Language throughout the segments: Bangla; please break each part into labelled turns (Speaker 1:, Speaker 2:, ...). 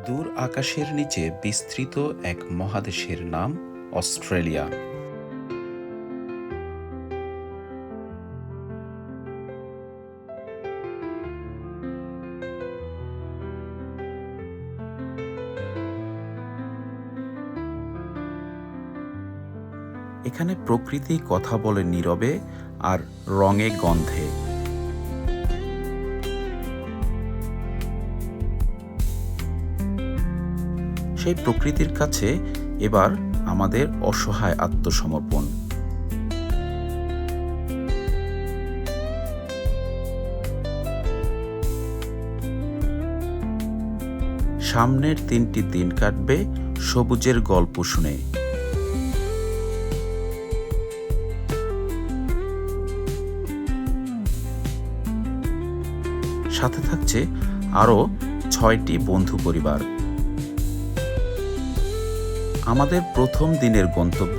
Speaker 1: দূর আকাশের নিচে বিস্তৃত এক মহাদেশের নাম অস্ট্রেলিয়া। এখানে প্রকৃতি কথা বলে নীরবে আর রঙে গন্ধে। সেই প্রকৃতির কাছে এবার আমাদের অসহায় আত্মসমর্পণ। সামনের 3টি দিন কাটবে সবুজের গল্প শুনে। সাথে থাকছে আরও 6টি বন্ধু পরিবার। আমাদের প্রথম দিনের গন্তব্য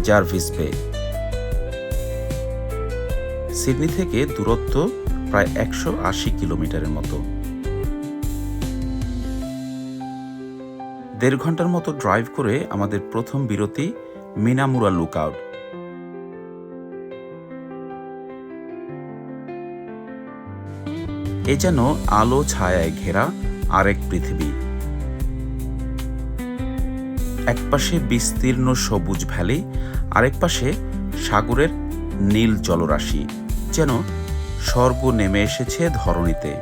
Speaker 1: জার্ভিস বে। সিডনি থেকে দূরত্ব প্রায় 180 কিলোমিটারের মতো। 1.5 ঘন্টার মতো ড্রাইভ করে আমাদের প্রথম বিরতি মিনামুরা লুকআউট। এ যেন আলো ছায়ায় ঘেরা আরেক পৃথিবী। একপাশে বিস্তীর্ণ সবুজ ভ্যালি, আরেক পাশে সাগরের নীল জলরাশি, যেন স্বর্গ নেমে এসেছে ধরণীতে।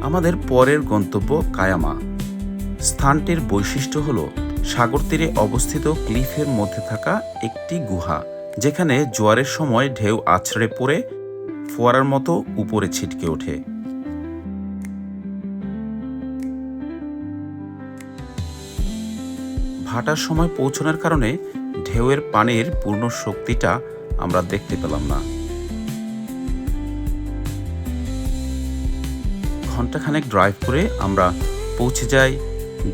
Speaker 1: আমাদের পরের গন্তব্য কায়ামা। স্থানটির বৈশিষ্ট্য হল সাগর তীরে অবস্থিত ক্লিফের মধ্যে থাকা একটি গুহা, যেখানে জোয়ারের সময় ঢেউ আছড়ে পড়ে ফোয়ারার মতো উপরে ছিটকে ওঠে। ভাটার সময় পৌঁছানোর কারণে ঢেউয়ের পানির পূর্ণ শক্তিটা আমরা দেখতে পেলাম না। ঘণ্টাখানেক ড্রাইভ করে আমরা পৌঁছে যাই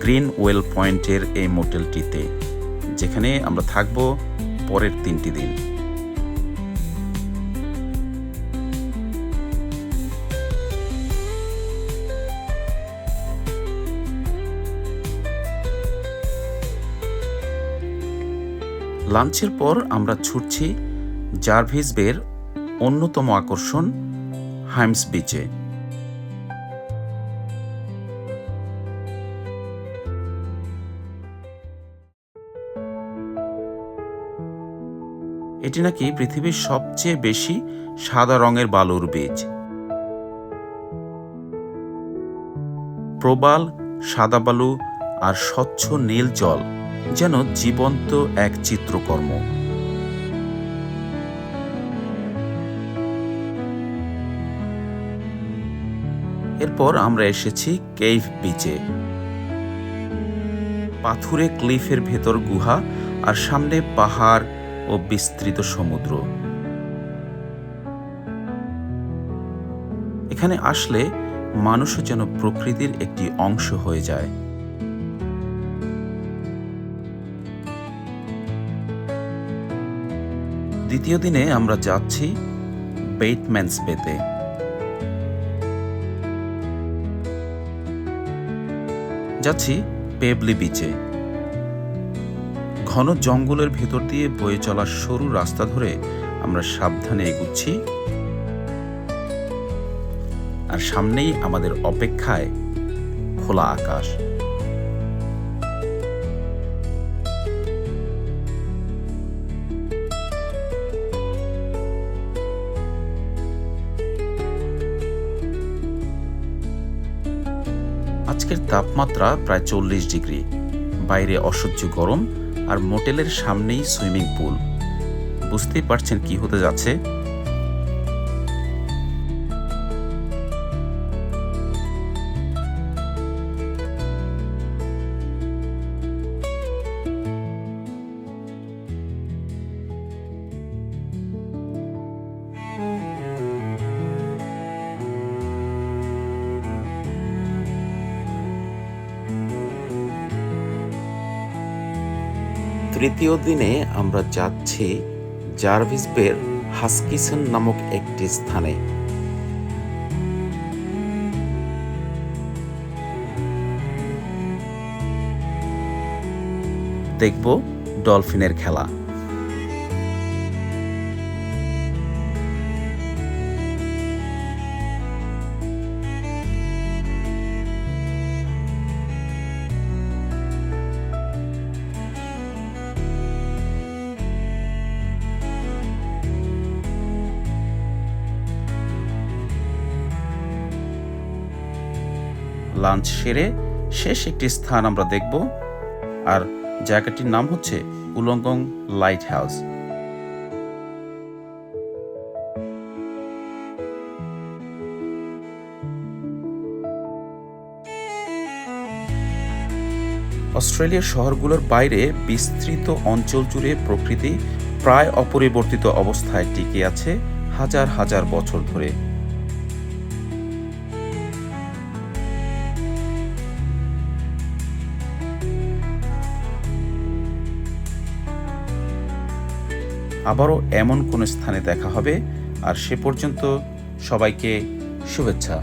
Speaker 1: গ্রিন ওয়েল পয়েন্টের এই মোটেলটিতে, যেখানে আমরা থাকব পরের 3টি দিন। লাঞ্চের পর আমরা ছুটছি জার্ভিস বের অন্যতম আকর্ষণ হাইমস বিচে। এটি নাকি পৃথিবীর সবচেয়ে বেশি সাদা রঙের বালুর বীচ। প্রবাল সাদা বালু আর স্বচ্ছ নীল জল যেন জীবন্ত এক চিত্রকর্ম। এরপর আমরা এসেছি কেভ বিচে। পাথুরে ক্লিফের ভেতর গুহা আর সামনে পাহাড় ও বিস্তৃত সমুদ্র। এখানে আসলে মানুষও যেন প্রকৃতির একটি অংশ হয়ে যায়। দ্বিতীয় দিনে আমরা যাচ্ছি বেটম্যানস বেতে। যাচ্ছি পেবলি বিচে। ঘন জঙ্গলের ভেতর দিয়ে বয়ে চলা সরু রাস্তা ধরে আমরা সাবধানে এগুচ্ছি, আর সামনেই আমাদের অপেক্ষায় খোলা আকাশ। আজকের তাপমাত্রা প্রায় 40 ডিগ্রি। বাইরে অসহ্য গরম, আর মোটেলের সামনেই সুইমিং পুল। বুঝতেই পারছেন কি হতে যাচ্ছে। তৃতীয় দিনে আমরা যাচ্ছি জার্ভিস বের হাস্কিসন নামক একটি স্থানে। দেখব ডলফিনের খেলা। লাঞ্চ সেরে শেষ একটি স্থান আমরা দেখব, আর জায়গাটির নাম হচ্ছে উলঙ্গং লাইট হাউস। অস্ট্রেলিয়ার শহরগুলোর বাইরে বিস্তৃত অঞ্চল জুড়ে প্রকৃতি প্রায় অপরিবর্তিত অবস্থায় টিকে আছে হাজার হাজার বছর ধরে। আবারও এমন কোনো স্থানে দেখা হবে, আর সে পর্যন্ত সবাইকে শুভেচ্ছা।